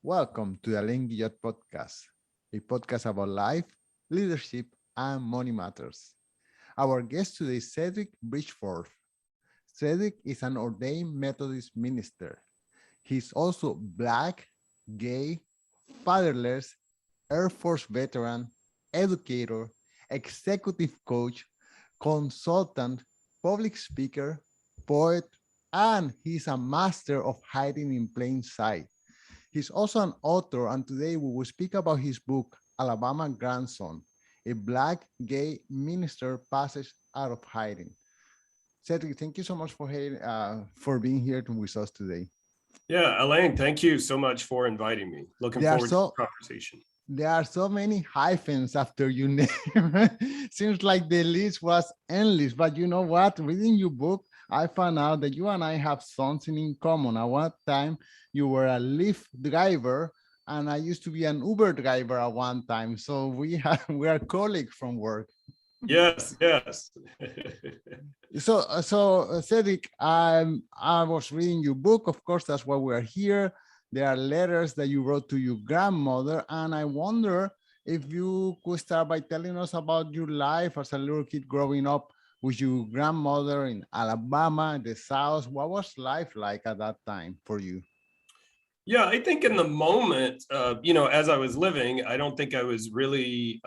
Welcome to the Len Guillot podcast, a podcast about life, leadership, and money matters. Our guest today is Cedrick Bridgeforth. Cedrick is an ordained Methodist minister. He's also Black, gay, fatherless, Air Force veteran, educator, executive coach, consultant, public speaker, poet, and he's a master of hiding in plain sight. He's also an author, and today we will speak about his book, Alabama Grandson, a Black gay minister passes out of hiding. Cedric, thank you so much for being here with us today. Yeah, Elaine, thank you so much for inviting me. Looking There are forward to so the conversation. there are so many hyphens after your name. Seems like the list was endless, but you know what? Reading your book, I found out that you and I have something in common. At one time, you were a Lyft driver, and I used to be an Uber driver at one time. So we are colleagues from work. Yes, yes. Cedric, I was reading your book. Of course, that's why we're here. There are letters that you wrote to your grandmother, and I wonder if you could start by telling us about your life as a little kid growing up with your grandmother in Alabama, the South. What was life like at that time for you? Yeah, I think in the moment, as I was living, I don't think I was really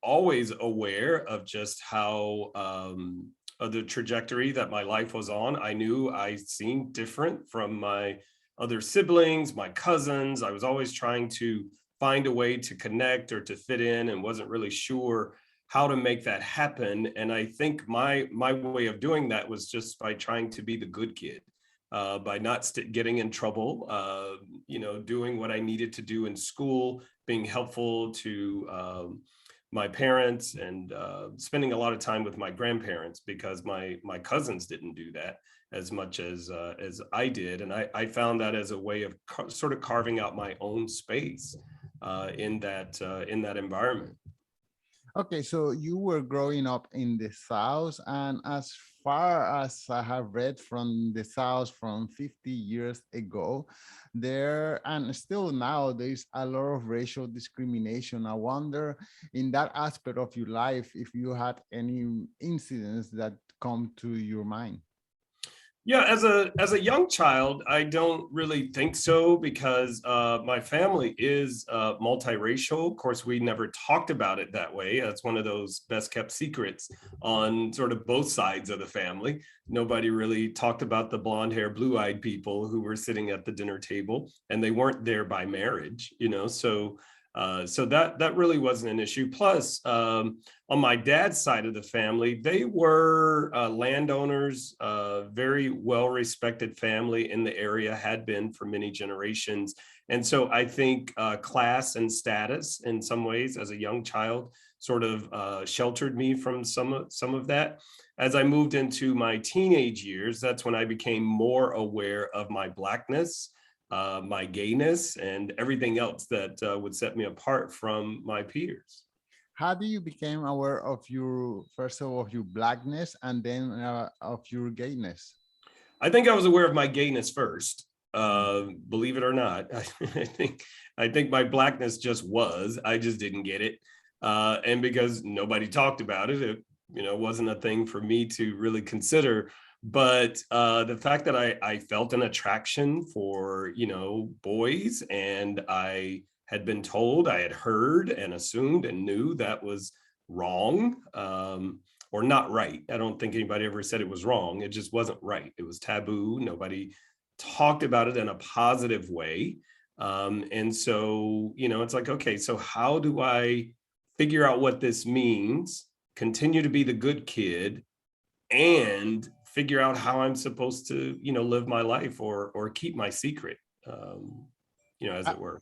always aware of just how of the trajectory that my life was on. I knew I seemed different from my other siblings, my cousins. I was always trying to find a way to connect or to fit in and wasn't really sure how to make that happen. And I think my way of doing that was just by trying to be the good kid. By not getting in trouble, doing what I needed to do in school, being helpful to my parents, and spending a lot of time with my grandparents because my cousins didn't do that as much as I did, and I found that as a way of sort of carving out my own space in that environment. Okay, so you were growing up in the South, and as far as I have read from the South from 50 years ago, there and still now there's a lot of racial discrimination. I wonder, in that aspect of your life, if you had any incidents that come to your mind. Yeah, as a young child, I don't really think so because my family is multiracial. Of course, we never talked about it that way. That's one of those best kept secrets on sort of both sides of the family. Nobody really talked about the blonde hair, blue eyed people who were sitting at the dinner table, and they weren't there by marriage, so that really wasn't an issue. Plus, on my dad's side of the family, they were landowners, very well-respected family in the area, had been for many generations. And so I think class and status in some ways as a young child sort of sheltered me from some of that. As I moved into my teenage years, that's when I became more aware of my Blackness, my gayness, and everything else that would set me apart from my peers. How do you become aware of your, first of all, of your Blackness and then of your gayness? I think I was aware of my gayness first. Believe it or not, I think my Blackness just was. I just didn't get it, and because nobody talked about it, it wasn't a thing for me to really consider. But the fact that I felt an attraction for boys, and I had been told, I had heard and assumed and knew that was wrong, or not right. I don't think anybody ever said it was wrong. It just wasn't right. It was taboo. Nobody talked about it in a positive way. And so, it's like, okay, so how do I figure out what this means, continue to be the good kid, and figure out how I'm supposed to, live my life or keep my secret, as Uh, it were.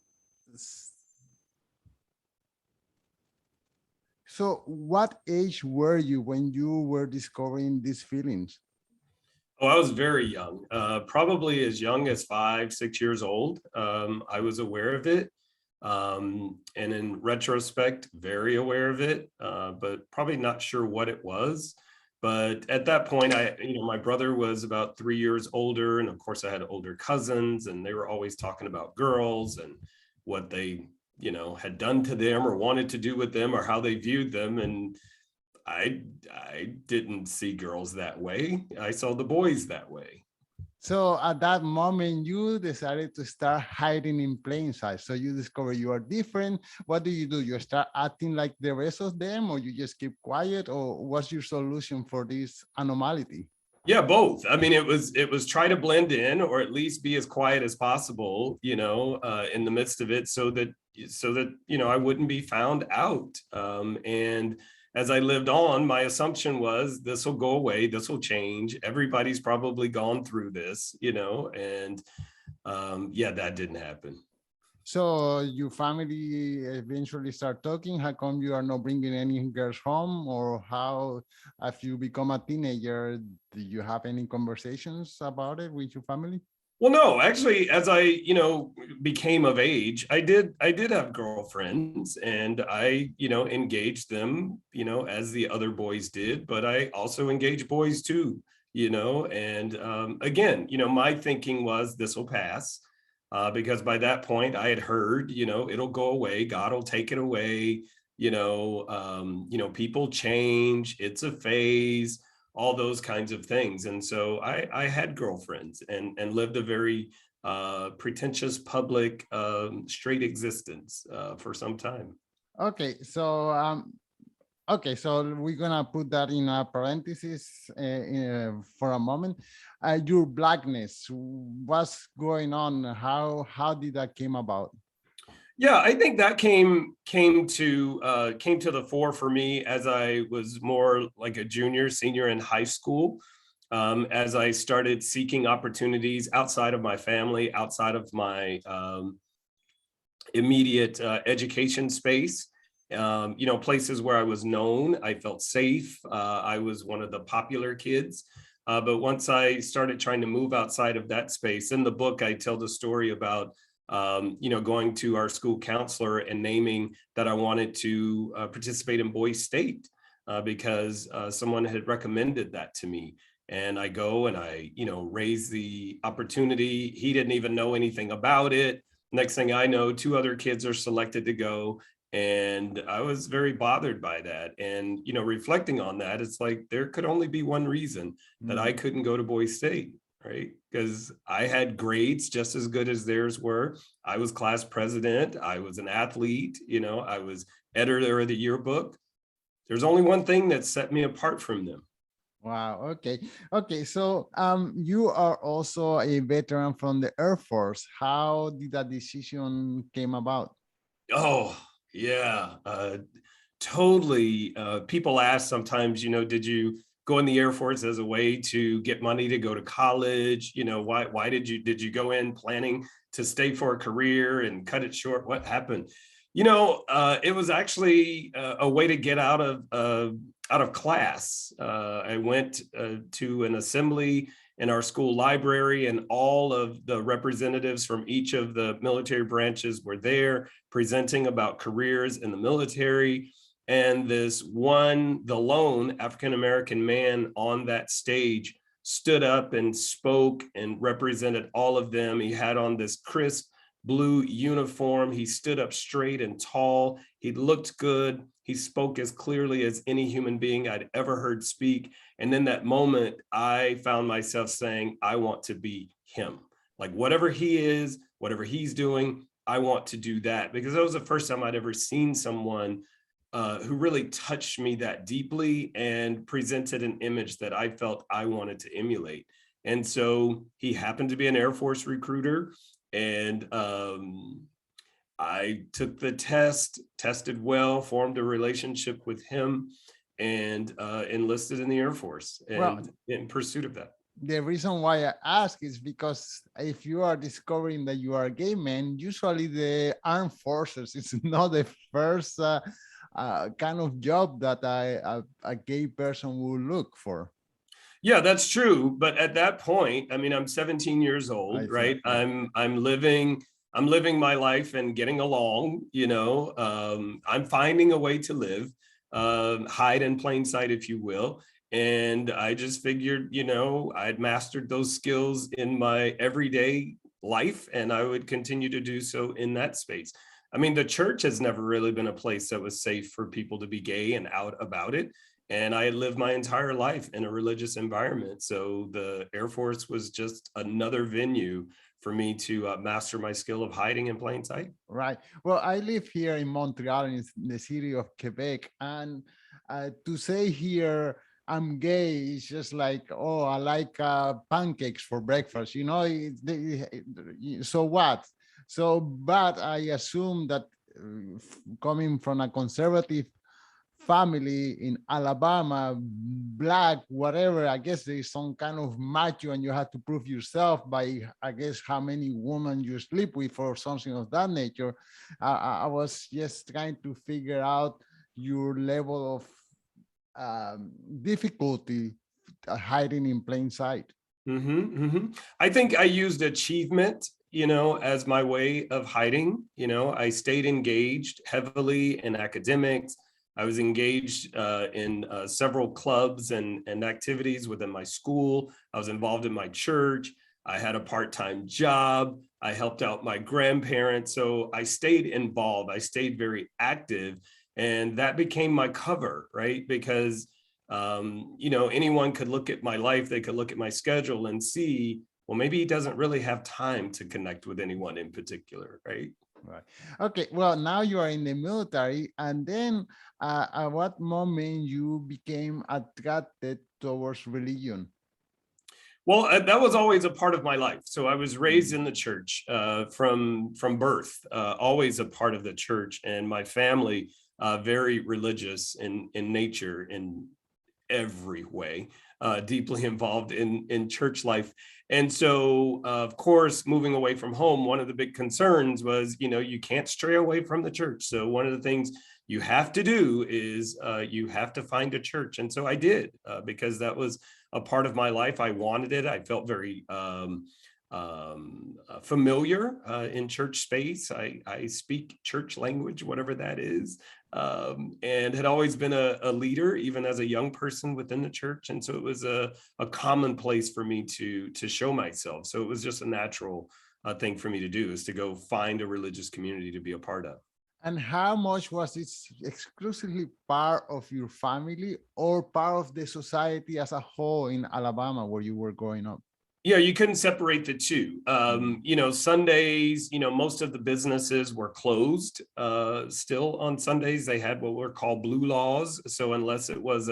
So, what age were you when you were discovering these feelings? Oh, I was very young, probably as young as 5, 6 years old. I was aware of it. And in retrospect, very aware of it, but probably not sure what it was. But at that point, my brother was about 3 years older. And of course, I had older cousins, and they were always talking about girls. And what they, had done to them or wanted to do with them or how they viewed them. And I didn't see girls that way. I saw the boys that way. So at that moment, you decided to start hiding in plain sight. So you discover you are different. What do? You start acting like the rest of them, or you just keep quiet, or what's your solution for this anomaly? Yeah, both. I mean, it was try to blend in or at least be as quiet as possible, in the midst of it so that I wouldn't be found out. And as I lived on, my assumption was this will go away, this will change. Everybody's probably gone through this, and yeah, that didn't happen. So your family eventually start talking. How come you are not bringing any girls home, or how, if you become a teenager, do you have any conversations about it with your family? Well, no, actually, as I, became of age, I did have girlfriends and I, engaged them, as the other boys did, but I also engaged boys too, and again, my thinking was this will pass. Because by that point I had heard, it'll go away, God will take it away, people change, it's a phase, all those kinds of things. And so I had girlfriends and lived a very pretentious public straight existence for some time. Okay, so we're gonna put that in a parenthesis for a moment. Your blackness, what's going on? How did that came about? Yeah, I think that came to the fore for me as I was more like a junior, senior in high school. As I started seeking opportunities outside of my family, outside of my immediate education space, places where I was known, I felt safe. I was one of the popular kids. But once I started trying to move outside of that space, in the book, I tell the story about going to our school counselor and naming that I wanted to participate in Boys State because someone had recommended that to me. And I go and I, raise the opportunity. He didn't even know anything about it. Next thing I know, two other kids are selected to go. And I was very bothered by that. And, reflecting on that, it's like there could only be one reason that I couldn't go to Boys State, right? Because I had grades just as good as theirs were. I was class president. I was an athlete. I was editor of the yearbook. There's only one thing that set me apart from them. Wow. Okay. So you are also a veteran from the Air Force. How did that decision came about? Oh, yeah. Totally. People ask sometimes, did you go in the Air Force as a way to get money to go to college? Why did you go in planning to stay for a career and cut it short? What happened? It was actually a way to get out of class. I went to an assembly in our school library, and all of the representatives from each of the military branches were there presenting about careers in the military. And the lone African-American man on that stage stood up and spoke and represented all of them. He had on this crisp blue uniform. He stood up straight and tall. He looked good. He spoke as clearly as any human being I'd ever heard speak. And in that moment, I found myself saying, I want to be him. Like whatever he is, whatever he's doing, I want to do that. Because that was the first time I'd ever seen someone who really touched me that deeply and presented an image that I felt I wanted to emulate. And so he happened to be an Air Force recruiter. And I took the test, tested well, formed a relationship with him, and enlisted in the Air Force and in pursuit of that. The reason why I ask is because if you are discovering that you are a gay man, usually the armed forces is not the first kind of job that a gay person will look for. Yeah, that's true. But at that point, I mean, I'm 17 years old, right? I'm living my life and getting along, I'm finding a way to live, hide in plain sight, if you will. And I just figured, I'd mastered those skills in my everyday life, and I would continue to do so in that space. I mean, the church has never really been a place that was safe for people to be gay and out about it. And I had lived my entire life in a religious environment. So the Air Force was just another venue for me to master my skill of hiding in plain sight. Right. Well, I live here in Montreal, in the city of Quebec, and to say here I'm gay is just like, oh, I like pancakes for breakfast. You know, so what? So, but I assume that coming from a conservative family in Alabama, black, whatever, I guess there is some kind of macho and you have to prove yourself by, I guess, how many women you sleep with or something of that nature. I was just trying to figure out your level of difficulty hiding in plain sight. I think I used achievement, as my way of hiding. I stayed engaged heavily in academics. I was engaged in several clubs and activities within my school. I was involved in my church. I had a part-time job. I helped out my grandparents. So I stayed involved. I stayed very active. And that became my cover, right? Because, anyone could look at my life. They could look at my schedule and see, well, maybe he doesn't really have time to connect with anyone in particular, right? Right. Okay. Well, now you are in the military, and then at what moment you became attracted towards religion? Well, that was always a part of my life. So I was raised in the church from birth, always a part of the church, and my family very religious in nature in every way, deeply involved in church life. And so, of course, moving away from home, one of the big concerns was, you can't stray away from the church. So one of the things you have to do is you have to find a church. And so I did, because that was a part of my life. I wanted it. I felt very familiar in church space. I speak church language, whatever that is, and had always been a leader, even as a young person within the church. And so it was a common place for me to show myself. So it was just a natural thing for me to do, is to go find a religious community to be a part of. And how much was it exclusively part of your family or part of the society as a whole in Alabama where you were growing up? Yeah, you couldn't separate the two. Sundays, most of the businesses were closed still on Sundays. They had what were called blue laws. So unless it was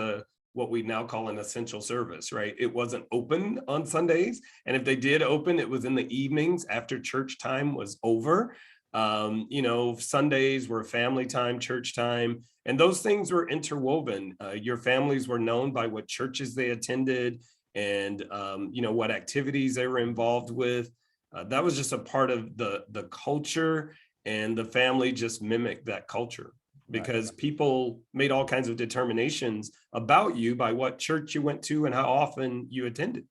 what we now call an essential service, right? It wasn't open on Sundays. And if they did open, it was in the evenings after church time was over. Sundays were family time, church time, and those things were interwoven. Your families were known by what churches they attended and, what activities they were involved with. That was just a part of the culture, and the family just mimicked that culture, because people made all kinds of determinations about you by what church you went to and how often you attended.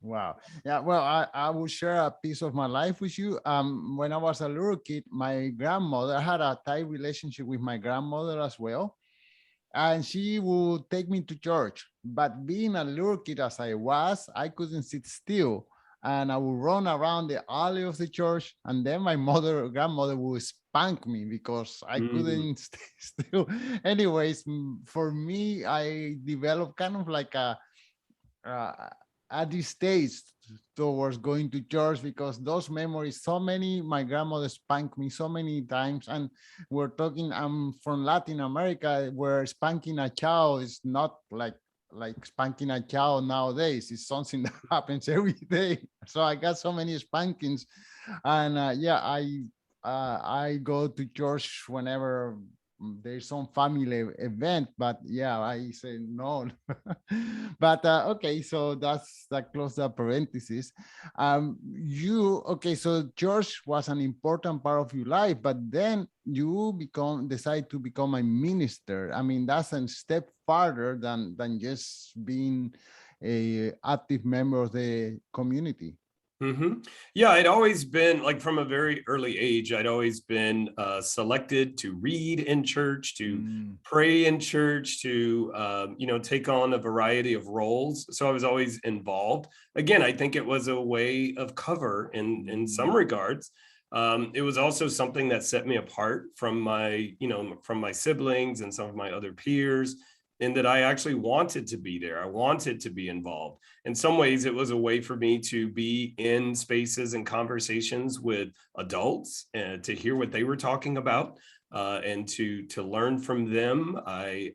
Wow. Yeah. Well, I will share a piece of my life with you. When I was a little kid, my grandmother, I had a tight relationship with my grandmother as well. And she would take me to church. But being a little kid as I was, I couldn't sit still. And I would run around the alley of the church. And then my grandmother would spank me because I couldn't stay still. Anyways, for me, I developed kind of like a distaste towards going to church, because those memories, so many, my grandmother spanked me so many times. And we're talking, I'm from Latin America, where spanking a child is not like spanking a child nowadays. It's something that happens every day. So I got so many spankings. And I go to church whenever there's some family event, but yeah, I say no. But okay, so that close the parenthesis. So church was an important part of your life, but then you decide to become a minister. I mean, that's a step farther than just being a active member of the community. Yeah, I'd always been like from a very early age, I'd always been selected to read in church, to Mm. pray in church, to take on a variety of roles. So I was always involved. Again, I think it was a way of cover in some Mm. regards. It was also something that set me apart from my siblings and some of my other peers, in that I actually wanted to be there. I wanted to be involved. In some ways, it was a way for me to be in spaces and conversations with adults and to hear what they were talking about, and to learn from them. I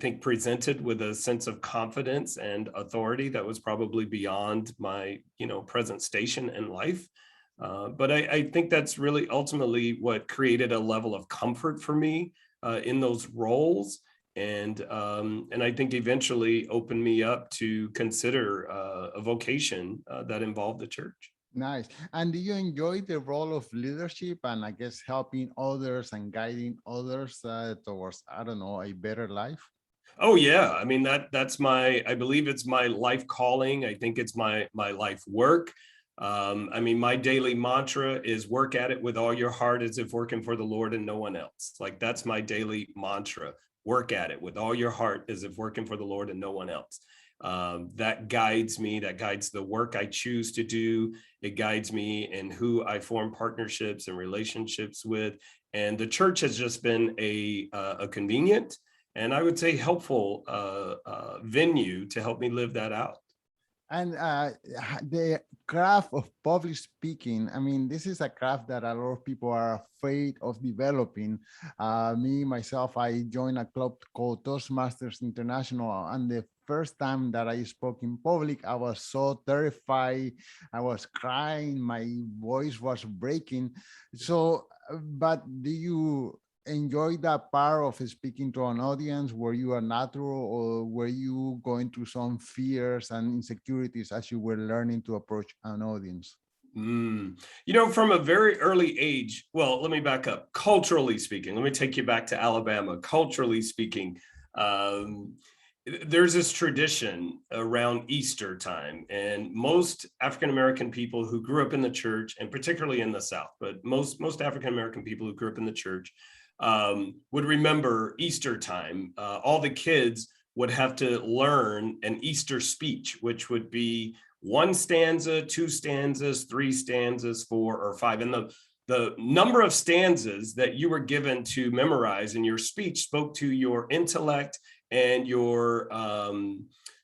think presented with a sense of confidence and authority that was probably beyond my present station in life. But I think that's really ultimately what created a level of comfort for me in those roles, and I think eventually opened me up to consider a vocation that involved the church. Nice. And do you enjoy the role of leadership and I guess helping others and guiding others towards, I don't know, a better life? Oh yeah, I mean that's I believe it's my life calling. I think it's my life work. I mean, my daily mantra is work at it with all your heart as if working for the Lord and no one else. Like that's my daily mantra. Work at it with all your heart as if working for the Lord and no one else. That guides me. That guides the work I choose to do. It guides me in who I form partnerships and relationships with. And the church has just been a convenient and I would say helpful venue to help me live that out. And the craft of public speaking, I mean, this is a craft that a lot of people are afraid of developing. Me, myself, I joined a club called Toastmasters International. And the first time that I spoke in public, I was so terrified. I was crying. My voice was breaking. So, but do you enjoy that part of speaking to an audience? Were you a natural or were you going through some fears and insecurities as you were learning to approach an audience? From a very early age, well, let me back up. Culturally speaking, let me take you back to Alabama. Culturally speaking, um, there's this tradition around Easter time, and most African American people who grew up in the church, and particularly in the South, but most African American people who grew up in the church would remember Easter time. All the kids would have to learn an Easter speech, which would be one stanza, two stanzas, three stanzas, four or five. And the number of stanzas that you were given to memorize in your speech spoke to your intellect and your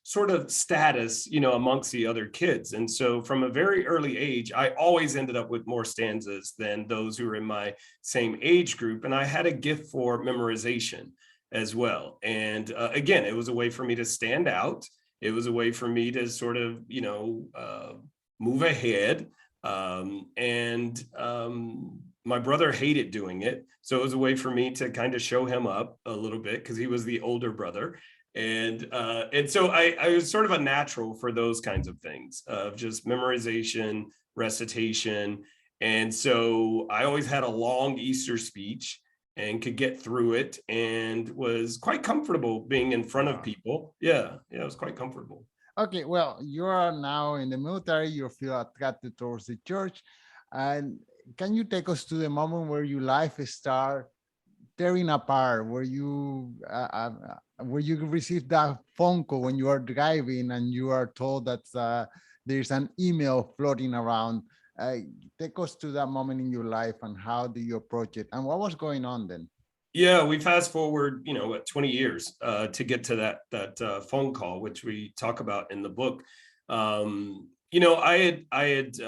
sort of status, amongst the other kids. And so from a very early age, I always ended up with more stanzas than those who were in my same age group. And I had a gift for memorization as well. And again, it was a way for me to stand out. It was a way for me to sort of, move ahead. And my brother hated doing it. So it was a way for me to kind of show him up a little bit because he was the older brother. And so I was sort of a natural for those kinds of things of just memorization, recitation. And so I always had a long Easter speech and could get through it and was quite comfortable being in front of Wow. people. Yeah, it was quite comfortable. Okay, well, you are now in the military, you feel attracted towards the church. And can you take us to the moment where your life start tearing apart, where you receive that phone call when you are driving and you are told that there's an email floating around? Uh, Take us to that moment in your life and how do you approach it and what was going on then? Yeah, we fast forward, 20 years to get to that phone call, which we talk about in the book. I had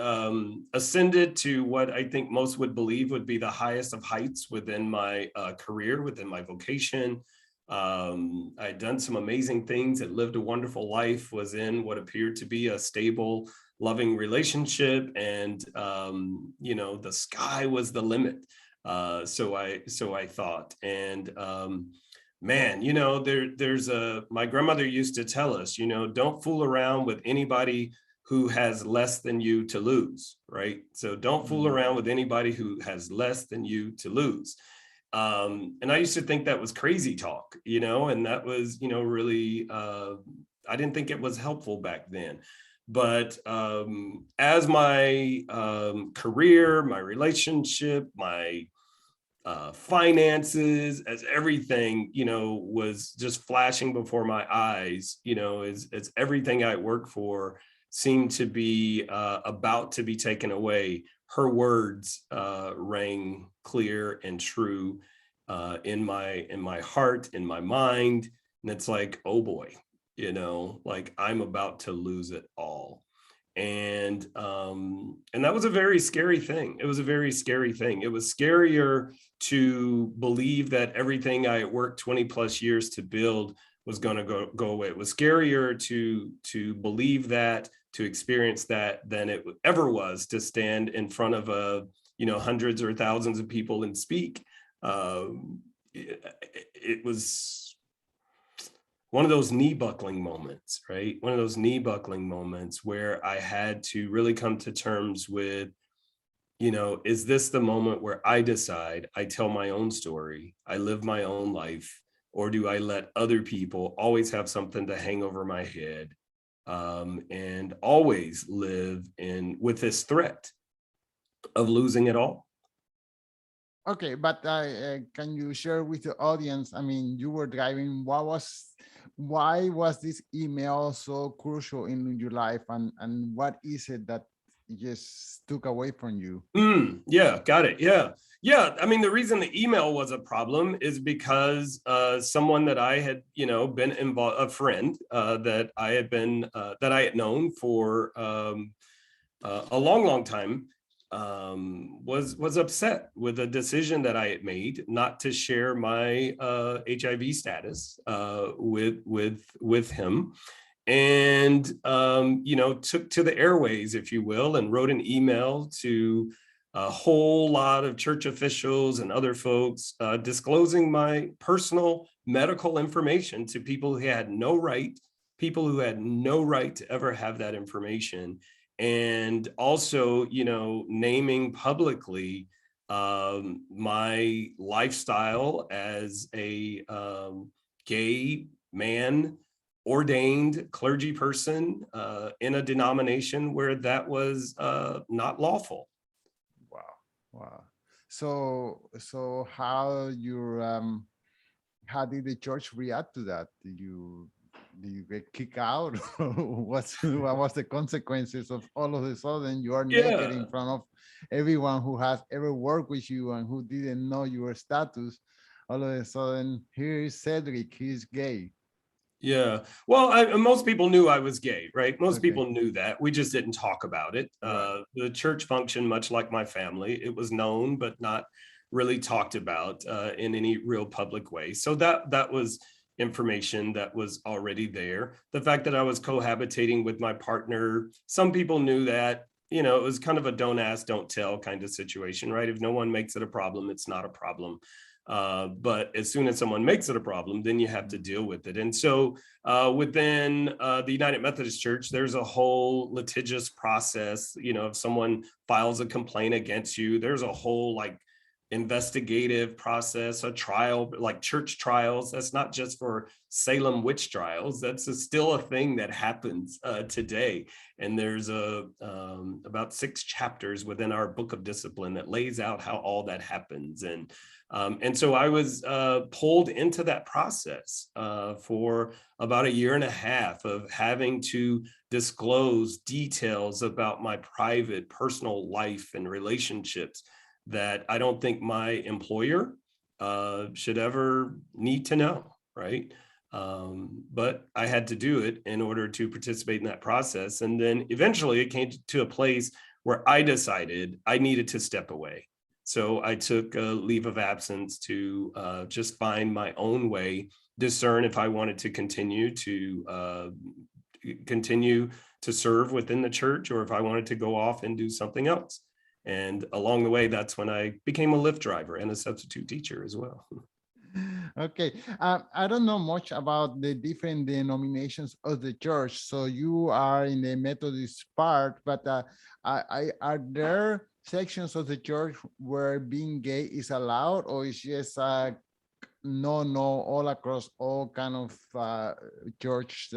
ascended to what I think most would believe would be the highest of heights within my career, within my vocation. I'd done some amazing things, had lived a wonderful life, was in what appeared to be a stable, loving relationship, and the sky was the limit. So I thought, and man, there's my grandmother used to tell us, don't fool around with anybody who has less than you to lose, right? So don't fool Mm. around with anybody who has less than you to lose. And I used to think that was crazy talk, and that was, really, I didn't think it was helpful back then. But as my career, my relationship, my finances, as everything, was just flashing before my eyes, as everything I worked for seemed to be about to be taken away, her words rang clear and true in my heart, in my mind. And it's like, oh boy, like I'm about to lose it all. And that was a very scary thing. It was a very scary thing. It was scarier to believe that everything I worked 20 plus years to build was going to go away. It was scarier to believe that, to experience that, than it ever was to stand in front of hundreds or thousands of people and speak. It was one of those knee buckling moments, right? One of those knee buckling moments where I had to really come to terms with, is this the moment where I decide, I tell my own story, I live my own life, or do I let other people always have something to hang over my head, and always live with this threat of losing it all? Okay, but can you share with the audience? I mean, you were driving. Why was this email so crucial in your life, and what is it that just took away from you? Yeah, got it. Yeah. I mean, the reason the email was a problem is because someone that I had, been involved, a friend that I had known for a long, long time, was upset with a decision that I had made not to share my HIV status with him, and took to the airways, if you will, and wrote an email to a whole lot of church officials and other folks, disclosing my personal medical information to people who had no right to ever have that information. And also, naming publicly my lifestyle as a gay man, ordained clergy person in a denomination where that was not lawful. Wow. So how did the church react to that? Did you get kicked out? What was the consequences of all of a sudden you are naked in Yeah. front of everyone who has ever worked with you and who didn't know your status? All of a sudden, here is Cedrick, he's gay. Yeah. Well, most people knew I was gay, right? Most Okay, people knew that. We just didn't talk about it. right. The church functioned much like my family. It was known, but not really talked about in any real public way. So that was information that was already there. The fact that I was cohabitating with my partner, some people knew that. It was kind of a don't ask, don't tell kind of situation, right? If no one makes it a problem, it's not a problem. But as soon as someone makes it a problem, then you have to deal with it. And so within the United Methodist Church, there's a whole litigious process. If someone files a complaint against you, there's a whole investigative process, a trial, like church trials. That's not just for Salem witch trials. That's still a thing that happens today. And there's about 6 chapters within our book of discipline that lays out how all that happens. And so I was pulled into that process for about 1.5 years of having to disclose details about my private, personal life and relationships that I don't think my employer should ever need to know, right? But I had to do it in order to participate in that process. And then eventually it came to a place where I decided I needed to step away. So I took a leave of absence to just find my own way, discern if I wanted to continue to serve within the church, or if I wanted to go off and do something else. And along the way, that's when I became a Lyft driver and a substitute teacher as well. Okay, I don't know much about the different denominations of the church. So you are in the Methodist part, but are there sections of the church where being gay is allowed, or is just no all across all kind of church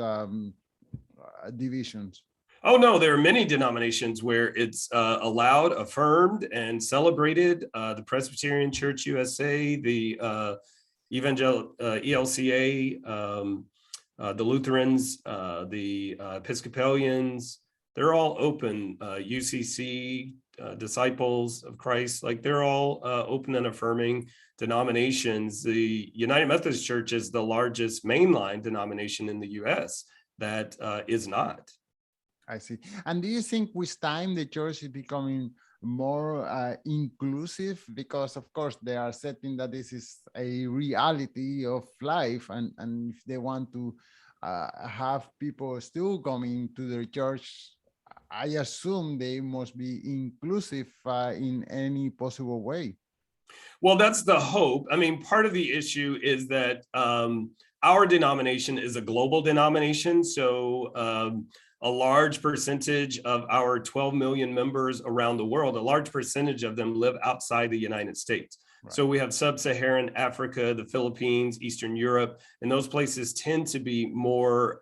divisions? Oh, no, there are many denominations where it's allowed, affirmed, and celebrated. The Presbyterian Church USA, the ELCA, the Lutherans, the Episcopalians, they're all open. UCC, Disciples of Christ, like they're all open and affirming denominations. The United Methodist Church is the largest mainline denomination in the US that is not. I see. And do you think with time the church is becoming more inclusive? Because of course they are setting that this is a reality of life, and if they want to have people still coming to their church, I assume they must be inclusive in any possible way. Well, that's the hope. I mean, part of the issue is that our denomination is a global denomination. So a large percentage of our 12 million members around the world, a large percentage of them live outside the United States. Right. So we have sub-Saharan Africa, the Philippines, Eastern Europe, and those places tend to be more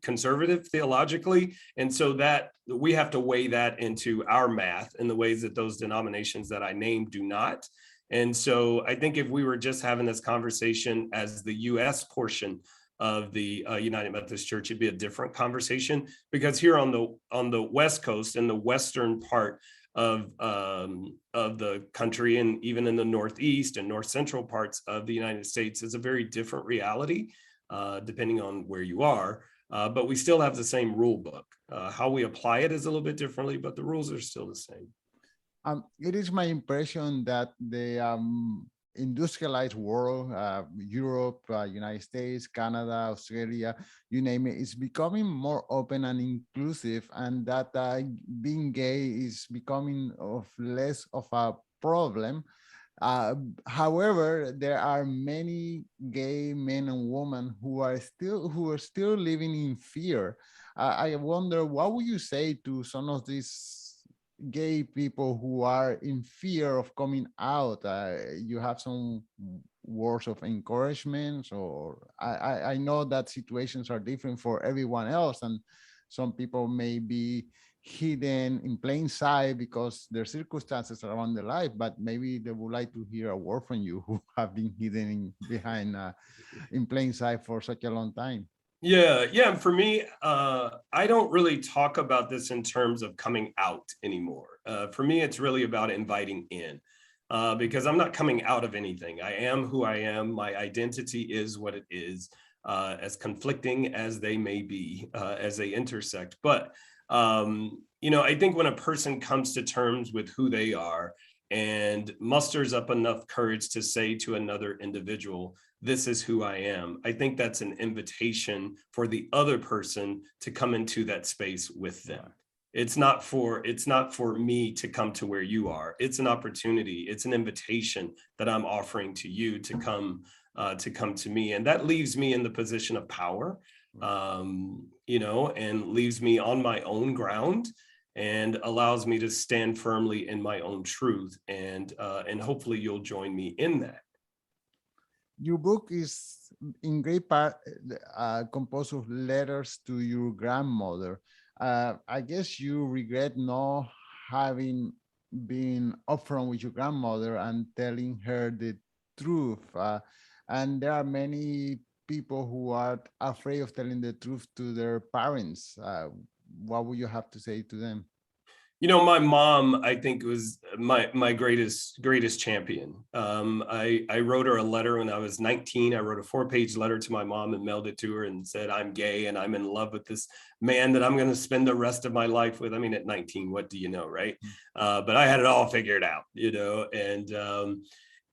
conservative theologically. And so that we have to weigh that into our math in the ways that those denominations that I named do not. And so I think if we were just having this conversation as the US portion of the United Methodist Church, it'd be a different conversation, because here on the West Coast, in the western part of the country, and even in the Northeast and North Central parts of the United States, is a very different reality, depending on where you are. But we still have the same rule book. How we apply it is a little bit differently, but the rules are still the same. It is my impression that the industrialized world, Europe, United States, Canada, Australia, you name it, is becoming more open and inclusive, and that being gay is becoming less of a problem. However, there are many gay men and women who are still living in fear. I wonder, what would you say to some of these gay people who are in fear of coming out? You have some words of encouragement, or I know that situations are different for everyone else, and some people may be hidden in plain sight because their circumstances around their life, but maybe they would like to hear a word from you who have been hidden behind in plain sight for such a long time. Yeah. For me, I don't really talk about this in terms of coming out anymore. For me, it's really about inviting in, because I'm not coming out of anything. I am who I am. My identity is what it is, as conflicting as they may be, as they intersect. But, I think when a person comes to terms with who they are and musters up enough courage to say to another individual, this is who I am, I think that's an invitation for the other person to come into that space with them. It's not for me to come to where you are. It's an opportunity. It's an invitation that I'm offering to you to come to me. And that leaves me in the position of power, and leaves me on my own ground, and allows me to stand firmly in my own truth. And hopefully you'll join me in that. Your book is in great part composed of letters to your grandmother. I guess you regret not having been upfront with your grandmother and telling her the truth. And there are many people who are afraid of telling the truth to their parents. What would you have to say to them? My mom, I think, was my greatest champion. I wrote her a letter when I was 19. I wrote a 4-page letter to my mom and mailed it to her and said, I'm gay and I'm in love with this man that I'm going to spend the rest of my life with. I mean, at 19, what do you know, right? But I had it all figured out, and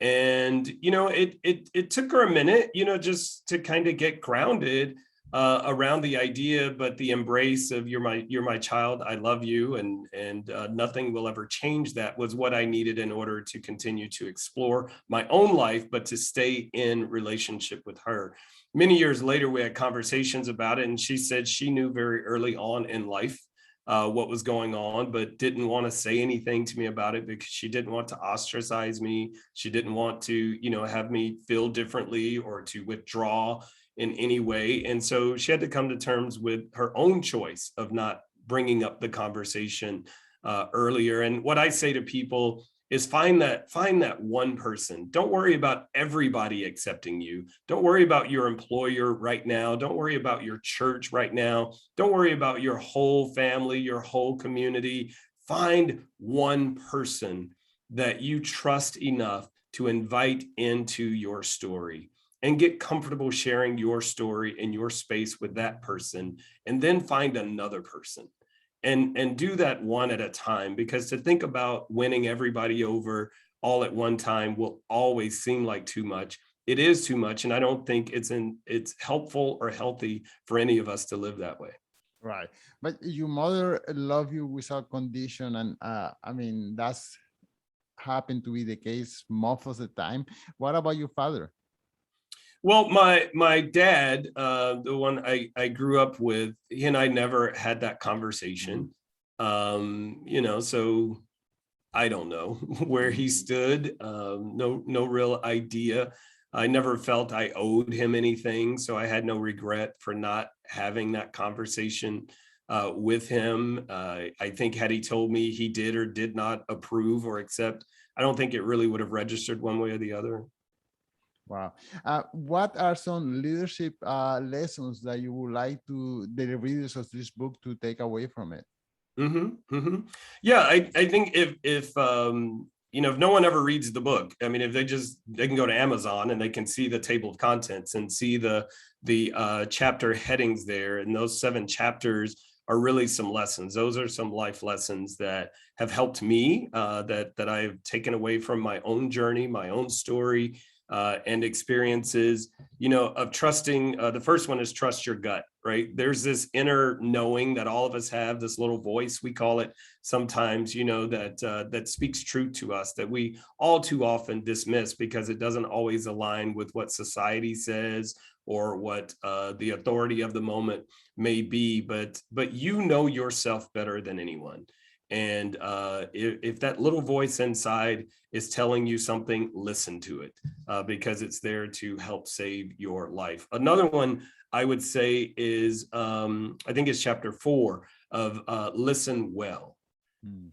it took her a minute, just to kind of get grounded around the idea, but the embrace of you're my child, I love you, and nothing will ever change that, was what I needed in order to continue to explore my own life, but to stay in relationship with her. Many years later, we had conversations about it, and she said she knew very early on in life what was going on, but didn't want to say anything to me about it because she didn't want to ostracize me. She didn't want to, have me feel differently or to withdraw in any way. And so she had to come to terms with her own choice of not bringing up the conversation earlier. And what I say to people is find that one person. Don't worry about everybody accepting you. Don't worry about your employer right now. Don't worry about your church right now. Don't worry about your whole family, your whole community. Find one person that you trust enough to invite into your story and get comfortable sharing your story and your space with that person, and then find another person and do that one at a time, because to think about winning everybody over all at one time will always seem like too much. It is too much, and I don't think it's helpful or healthy for any of us to live that way. Right. But your mother loved you without condition. And I mean, that's happened to be the case most of the time. What about your father? Well, my dad, the one I grew up with, he and I never had that conversation. So I don't know where he stood. No real idea. I never felt I owed him anything, so I had no regret for not having that conversation with him. I think had he told me he did or did not approve or accept, I don't think it really would have registered one way or the other. Wow. What are some leadership lessons that you would like the readers of this book to take away from it? Yeah, I think if no one ever reads the book, I mean, if they can go to Amazon and they can see the table of contents and see the chapter headings there, and those 7 chapters are really some lessons. Those are some life lessons that have helped me, that I've taken away from my own journey, my own story, and experiences, of trusting. The first one is trust your gut, right? There's this inner knowing that all of us have, this little voice, we call it sometimes, that speaks truth to us, that we all too often dismiss because it doesn't always align with what society says or what the authority of the moment may be. But you know yourself better than anyone. And if that little voice inside is telling you something, listen to it, because it's there to help save your life. Another one I would say is, I think it's chapter 4 of listen well.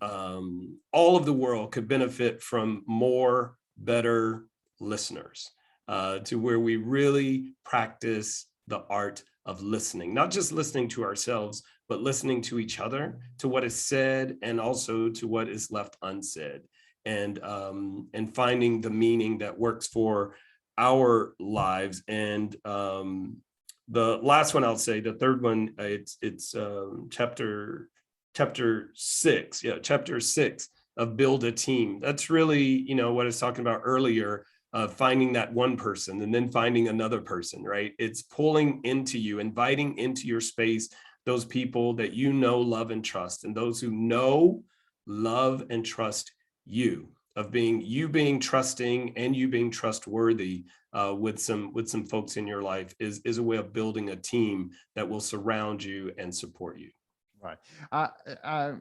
All of the world could benefit from more, better listeners, to where we really practice the art of listening, not just listening to ourselves, but listening to each other, to what is said, and also to what is left unsaid, and finding the meaning that works for our lives. And the last one I'll say, the third one, it's chapter 6, chapter 6 of build a team. That's really what I was talking about earlier. Finding that one person and then finding another person, right? It's pulling into you, inviting into your space those people that you know, love, and trust, and those who know, love, and trust you, being trusting and you being trustworthy with some folks in your life is a way of building a team that will surround you and support you. Right.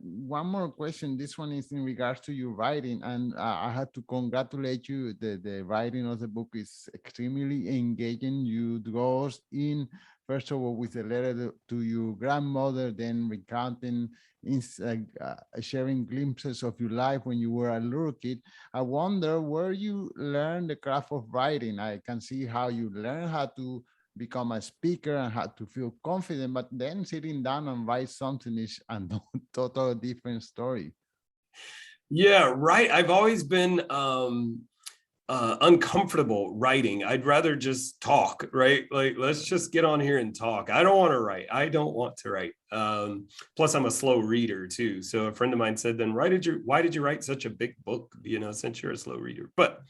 One more question. This one is in regards to your writing, and I have to congratulate you. The writing of the book is extremely engaging. You goes in, first of all, with a letter to your grandmother, then recounting, sharing glimpses of your life when you were a little kid. I wonder where you learned the craft of writing. I can see how you learn how to become a speaker and had to feel confident, but then sitting down and write something is a total different story. Yeah, right. I've always been uncomfortable writing. I'd rather just talk, right? Like, let's just get on here and talk. I don't want to write. I don't want to write. Plus, I'm a slow reader too. So a friend of mine said, then why did you write such a big book, since you're a slow reader? But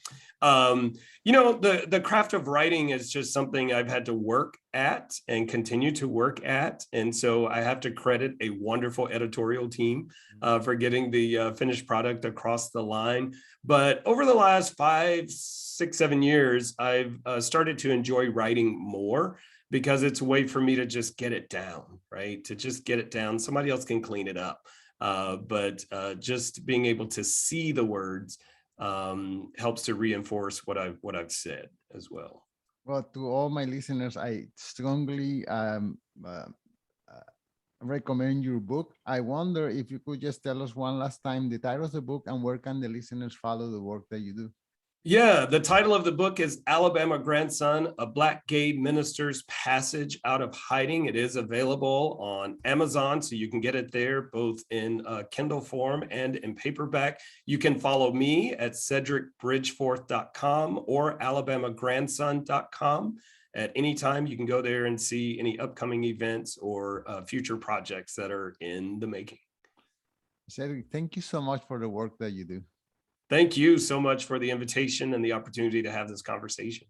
the craft of writing is just something I've had to work at and continue to work at. And so I have to credit a wonderful editorial team for getting the finished product across the line. But over the last 5, 6, 7 years, I've started to enjoy writing more, because it's a way for me to just get it down, right? To just get it down. Somebody else can clean it up. But just being able to see the words helps to reinforce what I've said as well. Well, to all my listeners, I strongly recommend your book. I wonder if you could just tell us one last time the title of the book and where can the listeners follow the work that you do? Yeah, the title of the book is Alabama Grandson, A Black Gay Minister's Passage Out of Hiding. It is available on Amazon, so you can get it there both in Kindle form and in paperback. You can follow me at cedrickbridgeforth.com or alabamagrandson.com. At any time, you can go there and see any upcoming events or future projects that are in the making. Cedrick, thank you so much for the work that you do. Thank you so much for the invitation and the opportunity to have this conversation.